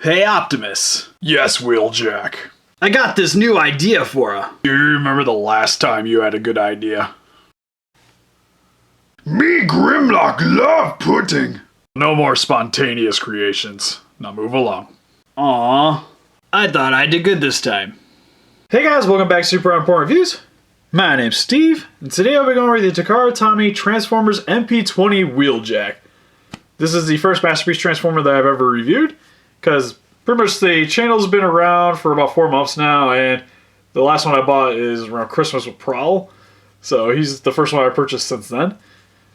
Hey Optimus. Yes, Wheeljack. I got this new idea for ya. Do you remember the last time you had a good idea? Me Grimlock love pudding. No more spontaneous creations. Now move along. Aww. I thought I did good this time. Hey guys, welcome back to Super Important Reviews. My name's Steve, and today I'll be going over the Takara Tomy Transformers MP-20 Wheeljack. This is the first Masterpiece Transformer that I've ever reviewed, because pretty much the channel's been around for about 4 months now, and the last one I bought is around Christmas with Prowl, so he's the first one I purchased since then.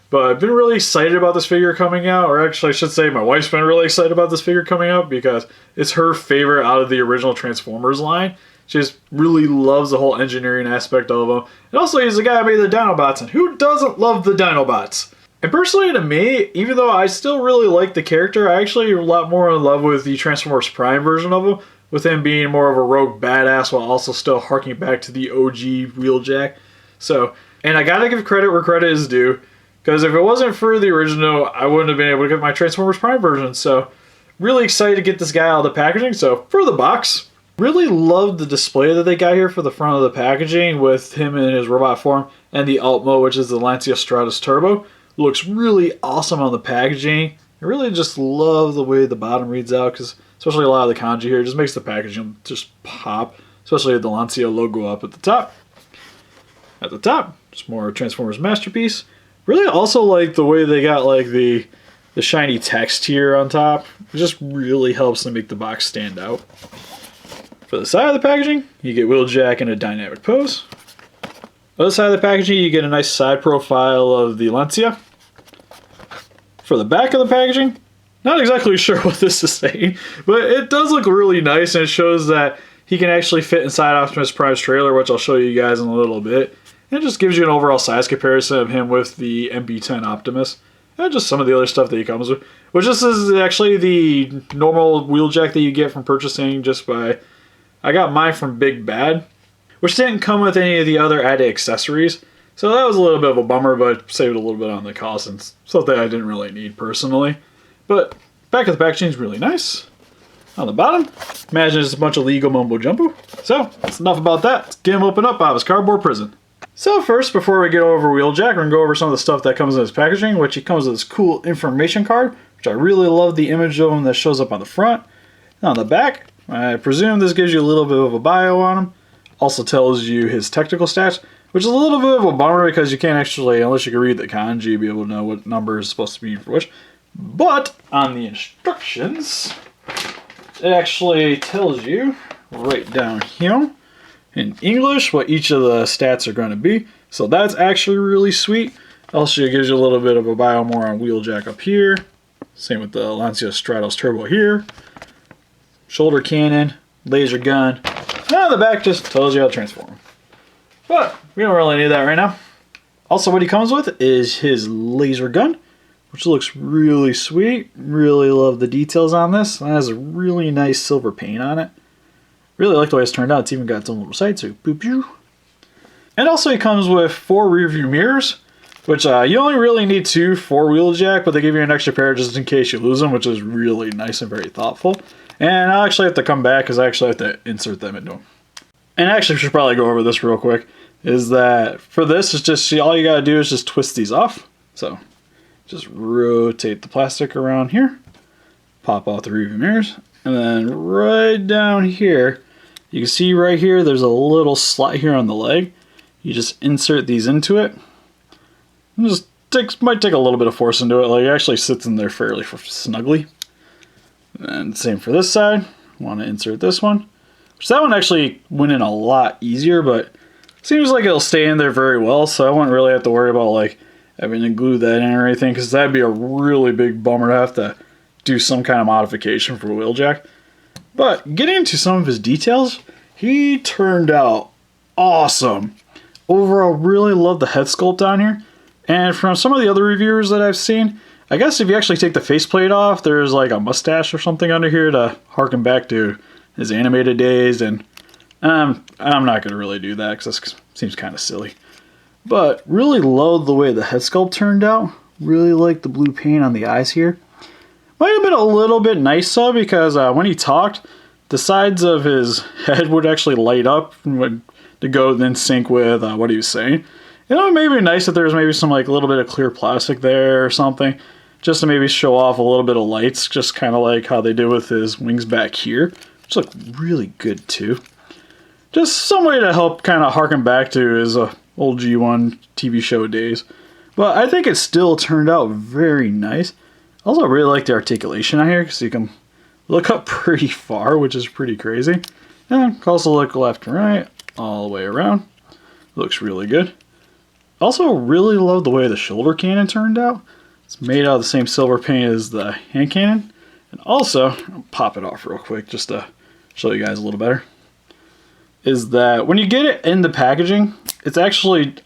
But I've been really excited about this figure coming out, or actually I should say my wife's been really excited about this figure coming out because it's her favorite out of the original Transformers line. She just really loves the whole engineering aspect of them. And also he's the guy who made the Dinobots, and who doesn't love the Dinobots? And personally to me, even though I still really like the character, I actually am a lot more in love with the Transformers Prime version of him, with him being more of a rogue badass while also still harking back to the OG Wheeljack. So, and I gotta give credit where credit is due, because if it wasn't for the original, I wouldn't have been able to get my Transformers Prime version. So, really excited to get this guy out of the packaging. So, for the box, really loved the display that they got here for the front of the packaging with him in his robot form and the alt mode, which is the Lancia Stratus Turbo. Looks really awesome on the packaging. I really just love the way the bottom reads out, because especially a lot of the kanji here just makes the packaging just pop, especially with the Lancia logo up at the top. At the top, just more Transformers Masterpiece. Really also like the way they got like the shiny text here on top. It just really helps to make the box stand out. For the side of the packaging, you get Wheeljack in a dynamic pose. Other side of the packaging, you get a nice side profile of the Lancia. For the back of the packaging, not exactly sure what this is saying, but it does look really nice, and it shows that he can actually fit inside Optimus Prime's trailer, which I'll show you guys in a little bit. It just gives you an overall size comparison of him with the MP-10 Optimus, and just some of the other stuff that he comes with. Which this is actually the normal Wheeljack that you get from purchasing just by... I got mine from Big Bad, which didn't come with any of the other added accessories. So that was a little bit of a bummer, but saved a little bit on the cost and something I didn't really need personally. But back of the packaging is really nice. On the bottom, imagine it's a bunch of Lego mumbo jumbo. So that's enough about that. Let's get him open up out of his cardboard prison. So first, before we get over Wheeljack, we're going to go over some of the stuff that comes in his packaging, which he comes with this cool information card, which I really love the image of him that shows up on the front. And on the back, I presume this gives you a little bit of a bio on him. Also tells you his technical stats, which is a little bit of a bummer because you can't actually, unless you can read the kanji, be able to know what number is supposed to be for which. But on the instructions, it actually tells you right down here in English what each of the stats are going to be. So that's actually really sweet. Also it gives you a little bit of a bio more on Wheeljack up here. Same with the Lancia Stratos Turbo here. Shoulder cannon, laser gun. And on the back just tells you how to transform him. But we don't really need that right now. Also what he comes with is his laser gun, which looks really sweet. Really love the details on this. It has a really nice silver paint on it. Really like the way it's turned out. It's even got its own little sight, so boop you. And also he comes with 4 rear view mirrors, which you only really need 2 for Wheeljack, but they give you an extra pair just in case you lose them, which is really nice and very thoughtful. And I'll actually have to come back because I actually have to insert them into them. And actually, we should probably go over this real quick. Is that for this, it's just all you gotta do is just twist these off. So just rotate the plastic around here, pop out the rear view mirrors, and then right down here, you can see right here, there's a little slot here on the leg. You just insert these into it. It just might take a little bit of force into it. Like it actually sits in there fairly snugly. And same for this side. Want to insert this one. Which that one actually went in a lot easier, but it seems like it'll stay in there very well, so I wouldn't really have to worry about like having to glue that in or anything, because that'd be a really big bummer to have to do some kind of modification for Wheeljack. But getting into some of his details, he turned out awesome. Overall, really love the head sculpt on here. And from some of the other reviewers that I've seen, I guess if you actually take the faceplate off, there's like a mustache or something under here to harken back to his animated days, and I'm not going to really do that because this seems kind of silly. But really love the way the head sculpt turned out. Really like the blue paint on the eyes here. Might have been a little bit nicer because when he talked, the sides of his head would actually light up and would to go then sync with what he was saying. You know, maybe nice if there's maybe some like a little bit of clear plastic there or something, just to maybe show off a little bit of lights, just kind of like how they did with his wings back here, which look really good too. Just some way to help kind of harken back to his old G1 TV show days. But I think it still turned out very nice. Also, I really like the articulation out here because you can look up pretty far, which is pretty crazy. And also look left and right, all the way around. Looks really good. Also, really love the way the shoulder cannon turned out. It's made out of the same silver paint as the hand cannon. And also, I'll pop it off real quick just to show you guys a little better. Is that when you get it in the packaging, it's actually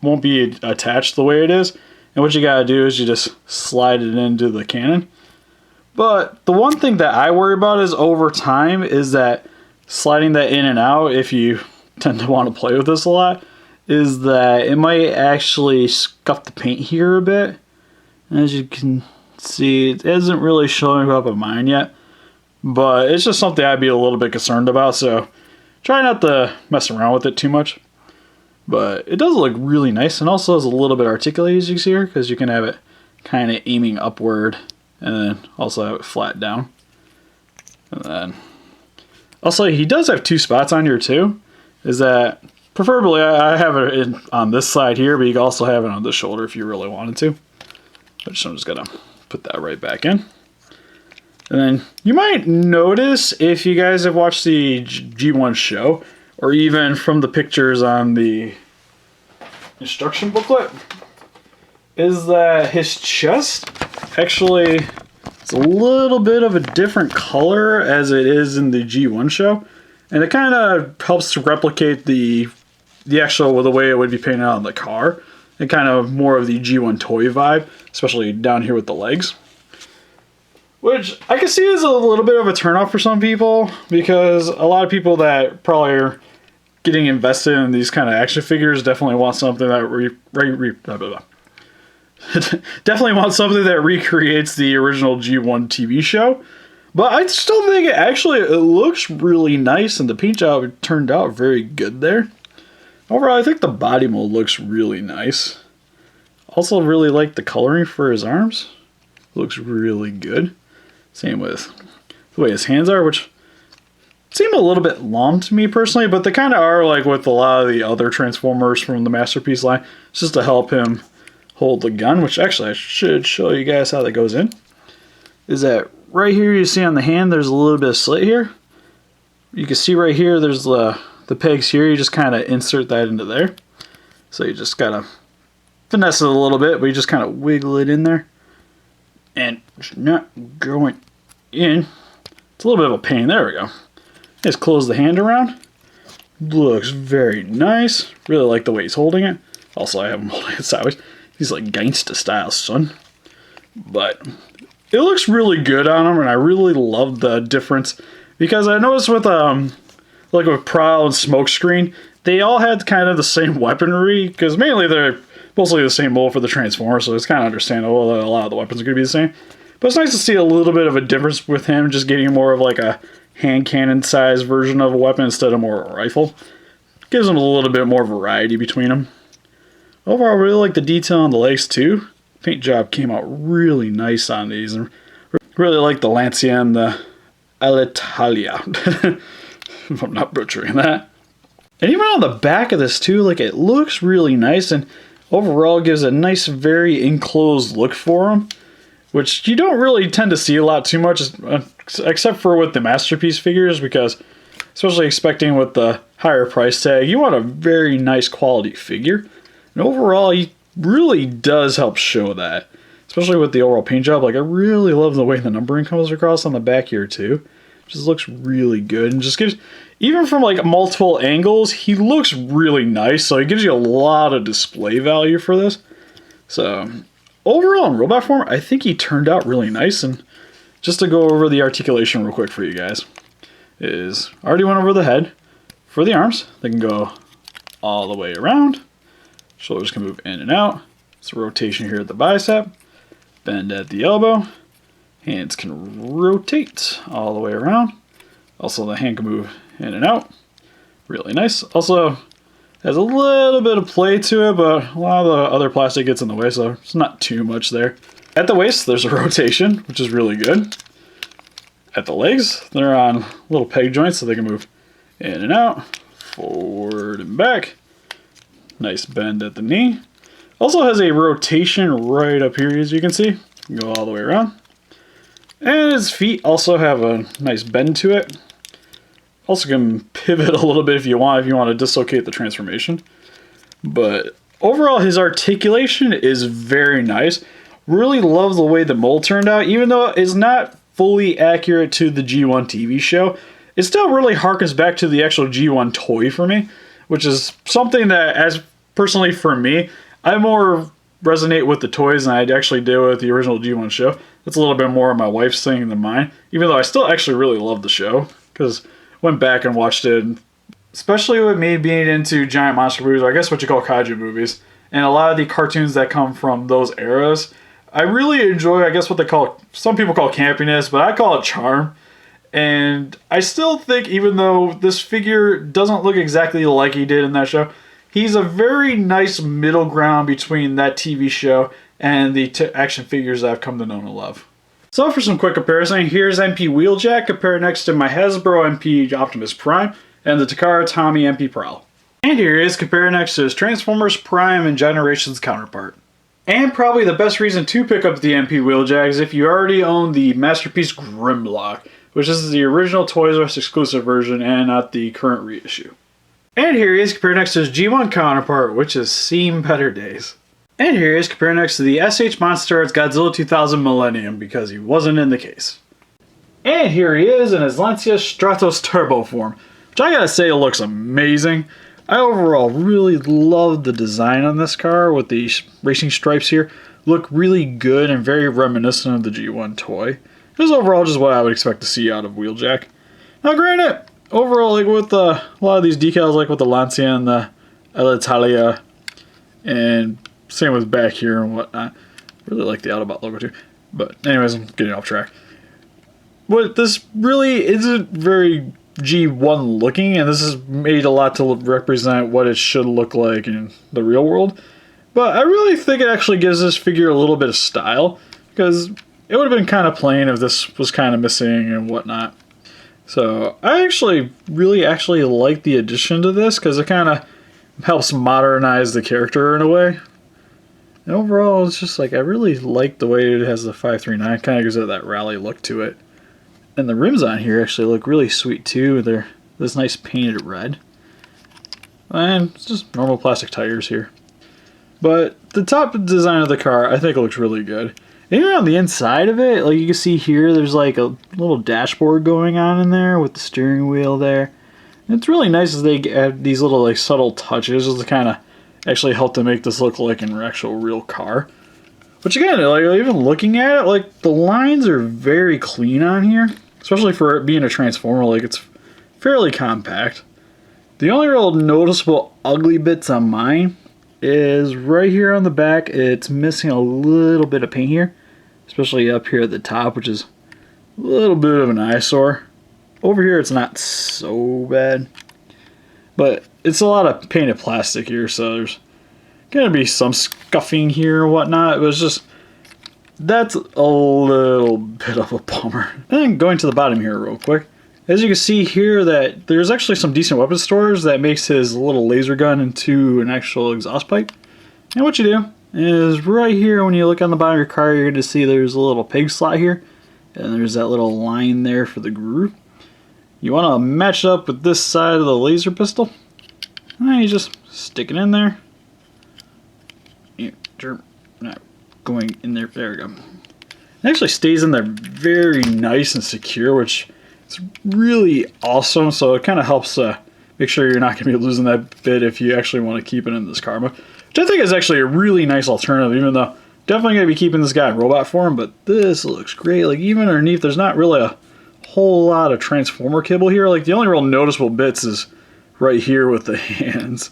won't be attached the way it is. And what you gotta do is you just slide it into the cannon. But the one thing that I worry about is over time is that sliding that in and out, if you tend to want to play with this a lot, is that it might actually scuff the paint here a bit. As you can see, it isn't really showing up on mine yet. But it's just something I'd be a little bit concerned about, so try not to mess around with it too much. But it does look really nice, and also is a little bit articulated, as you can see here, because you can have it kind of aiming upward, and then also have it flat down. And then, also, he does have two spots on here too. Is that, preferably, I have it on this side here, but you can also have it on the shoulder if you really wanted to. I'm just gonna put that right back in. And then, you might notice, if you guys have watched the G1 show, or even from the pictures on the instruction booklet, is that his chest actually is a little bit of a different color as it is in the G1 show. And it kind of helps to replicate the actual, the way it would be painted on the car. And kind of more of the G1 toy vibe, especially down here with the legs. Which I can see is a little bit of a turnoff for some people, because a lot of people that probably are getting invested in these kind of action figures definitely want something that definitely want something that recreates the original G1 TV show. But I still think it looks really nice, and the paint job turned out very good there. Overall, I think the body mold looks really nice. Also really like the coloring for his arms. Looks really good. Same with the way his hands are, which seem a little bit long to me personally, but they kind of are like with a lot of the other Transformers from the Masterpiece line. It's just to help him hold the gun, which actually I should show you guys how that goes in. Is that right here you see on the hand there's a little bit of slit here. You can see right here there's the pegs here. You just kind of insert that into there. So you just gotta finesse it a little bit, but you just kind of wiggle it in there. And it's not going in. It's a little bit of a pain. There we go. Just close the hand around. Looks very nice. Really like the way he's holding it. Also, I have him holding it sideways. He's like gangsta style, son. But it looks really good on him, and I really love the difference. Because I noticed with like with Prowl and Smokescreen, they all had kind of the same weaponry. Because mainly they're mostly the same mold for the Transformers, so it's kind of understandable that a lot of the weapons are going to be the same. But it's nice to see a little bit of a difference with him, just getting more of like a hand cannon size version of a weapon instead of more of a rifle. Gives him a little bit more variety between them. Overall, I really like the detail on the legs too. Paint job came out really nice on these. And really like the Lancia and the Alitalia. If I'm not butchering that. And even on the back of this too, like it looks really nice, and overall gives a nice, very enclosed look for him, which you don't really tend to see a lot too much, except for with the Masterpiece figures, because especially expecting with the higher price tag, you want a very nice quality figure. And overall, he really does help show that, especially with the overall paint job. Like, I really love the way the numbering comes across on the back here too. Just looks really good, and just gives, even from like multiple angles, he looks really nice. So he gives you a lot of display value for this. So overall in robot form, I think he turned out really nice. And just to go over the articulation real quick for you guys, is I already went over the head. For the arms, they can go all the way around. Shoulders can move in and out. It's a rotation here at the bicep. Bend at the elbow. Hands can rotate all the way around. Also, the hand can move in and out. Really nice. Also, has a little bit of play to it, but a lot of the other plastic gets in the way, so it's not too much there. At the waist, there's a rotation, which is really good. At the legs, they're on little peg joints so they can move in and out, forward and back. Nice bend at the knee. Also has a rotation right up here, as you can see. Go all the way around. And his feet also have a nice bend to it. Also can pivot a little bit if you want to dislocate the transformation. But overall, his articulation is very nice. Really love the way the mold turned out, even though it's not fully accurate to the G1 TV show. It still really harkens back to the actual G1 toy for me, which is something that, as personally for me, I more resonate with the toys than I actually did with the original G1 show. That's a little bit more of my wife's thing than mine, even though I still actually really love the show, because went back and watched it, especially with me being into giant monster movies, or I guess what you call kaiju movies, and a lot of the cartoons that come from those eras. I really enjoy, I guess what they call, some people call campiness, but I call it charm. And I still think, even though this figure doesn't look exactly like he did in that show, he's a very nice middle ground between that TV show and the action figures that I've come to know and love. So for some quick comparison, here's MP Wheeljack compared next to my Hasbro MP Optimus Prime and the Takara Tomy MP Prowl. And here he is compared next to his Transformers Prime and Generations counterpart. And probably the best reason to pick up the MP Wheeljack is if you already own the Masterpiece Grimlock, which is the original Toys R Us exclusive version and not the current reissue. And here he is compared next to his G1 counterpart, which has seen better days. And here he is compared next to the SH Monster Arts Godzilla 2000 Millennium, because he wasn't in the case. And here he is in his Lancia Stratos Turbo form, which I gotta say looks amazing. I overall really love the design on this car with the racing stripes here. Look really good and very reminiscent of the G1 toy. This is overall just what I would expect to see out of Wheeljack. Now granted, overall, like with a lot of these decals, like with the Lancia and the Alitalia, and same with back here and whatnot. Really like the Autobot logo too. But anyways, I'm getting off track. But this really isn't very G1 looking, and this is made a lot to represent what it should look like in the real world. But I really think it actually gives this figure a little bit of style, because it would have been kind of plain if this was kind of missing and whatnot. So I actually really like the addition to this, because it kind of helps modernize the character in a way. And overall, it's just like, I really like the way it has the 539, kind of gives it that rally look to it. And the rims on here actually look really sweet too. They're this nice painted red. And it's just normal plastic tires here. But the top design of the car, I think it looks really good. And even on the inside of it, like you can see here, there's like a little dashboard going on in there with the steering wheel there. And it's really nice as they add these little like subtle touches to kind of actually help to make this look like an actual real car. Which again, like even looking at it, like the lines are very clean on here. Especially for it being a Transformer, like it's fairly compact. The only real noticeable ugly bits on mine is right here on the back. It's missing a little bit of paint here, especially up here at the top, which is a little bit of an eyesore. Over here it's not so bad, but it's a lot of painted plastic here, so there's gonna be some scuffing here and whatnot. It was just, that's a little bit of a bummer. And then going to the bottom here real quick. As you can see here, that there's actually some decent weapon storage that makes his little laser gun into an actual exhaust pipe. And what you do is right here, when you look on the bottom of your car, you're going to see there's a little peg slot here. And there's that little line there for the groove. You want to match it up with this side of the laser pistol. And you just stick it in there. Not going in there. There we go. It actually stays in there very nice and secure, which is really awesome. So it kind of helps make sure you're not going to be losing that bit if you actually want to keep it in this car mode, which I think is actually a really nice alternative, even though definitely going to be keeping this guy in robot form. But this looks great. Like even underneath, there's not really a whole lot of Transformer kibble here. Like the only real noticeable bits is right here with the hands,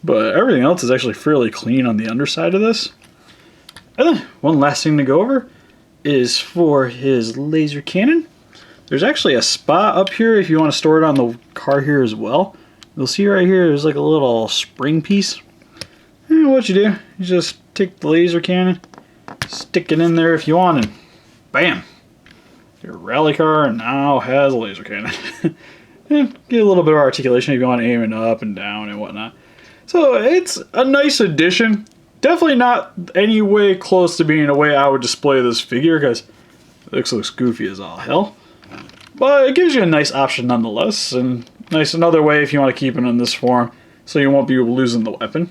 but everything else is actually fairly clean on the underside of this. And then one last thing to go over is for his laser cannon. There's actually a spot up here if you want to store it on the car here as well. You'll see right here there's like a little spring piece. And what you do, you just take the laser cannon, stick it in there if you want, and bam! Your rally car now has a laser cannon. And get a little bit of articulation if you want to aim it up and down and whatnot. So it's a nice addition. Definitely not any way close to being a way I would display this figure because it looks goofy as all hell. But it gives you a nice option nonetheless, and nice another way if you want to keep it in this form so you won't be losing the weapon.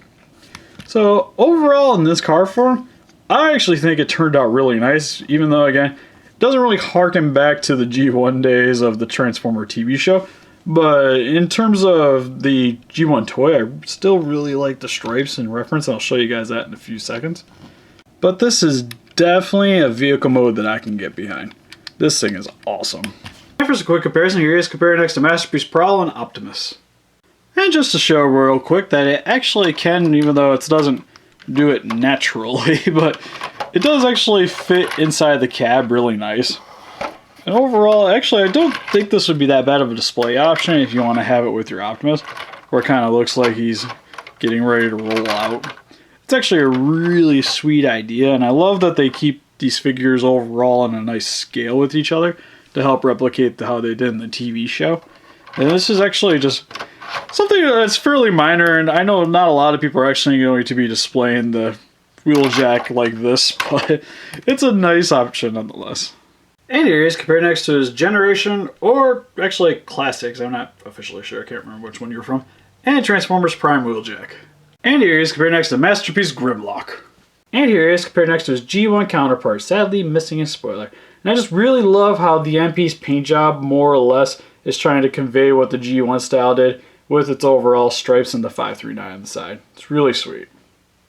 So overall in this car form, I actually think it turned out really nice, even though again, it doesn't really harken back to the G1 days of the Transformer TV show. But in terms of the G1 toy, I still really like the stripes and reference. I'll show you guys that in a few seconds. But this is definitely a vehicle mode that I can get behind. This thing is awesome. And for a quick comparison, here is compared next to Masterpiece Prowl and Optimus. And just to show real quick that it actually can, even though it doesn't do it naturally, but it does actually fit inside the cab really nice. And overall, actually, I don't think this would be that bad of a display option if you want to have it with your Optimus, where it kind of looks like he's getting ready to roll out. It's actually a really sweet idea, and I love that they keep these figures overall on a nice scale with each other to help replicate how they did in the TV show. And this is actually just something that's fairly minor, and I know not a lot of people are actually going to be displaying the Wheeljack like this, but it's a nice option nonetheless. And here he is compared next to his Generation, or actually Classics, I'm not officially sure, I can't remember which one you're from, and Transformers Prime Wheeljack. And here he is compared next to Masterpiece Grimlock. And here he is compared next to his G1 counterpart, sadly missing a spoiler. And I just really love how the MP's paint job, more or less, is trying to convey what the G1 style did, with its overall stripes and the 539 on the side. It's really sweet.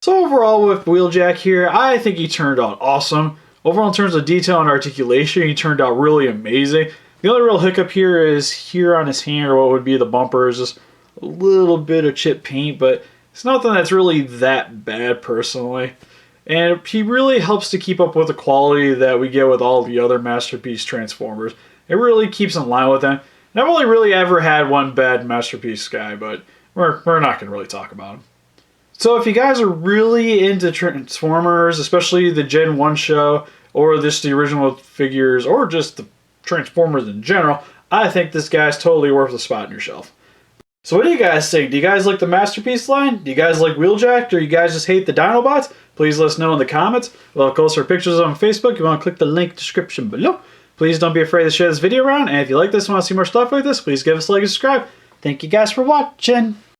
So overall with Wheeljack here, I think he turned out awesome. Overall, in terms of detail and articulation, he turned out really amazing. The only real hiccup here is here on his hand, or what would be the bumper, is just a little bit of chip paint, but it's nothing that's really that bad personally. And he really helps to keep up with the quality that we get with all the other Masterpiece Transformers. It really keeps in line with them. And I've only really ever had one bad Masterpiece guy, but we're not going to really talk about him. So if you guys are really into Transformers, especially the Gen 1 show, or just the original figures, or just the Transformers in general, I think this guy's totally worth a spot on your shelf. So what do you guys think? Do you guys like the Masterpiece line? Do you guys like Wheeljack? Or you guys just hate the Dinobots? Please let us know in the comments. We'll have closer pictures on Facebook. You want to click the link description below. Please don't be afraid to share this video around. And if you like this and want to see more stuff like this, please give us a like and subscribe. Thank you guys for watching.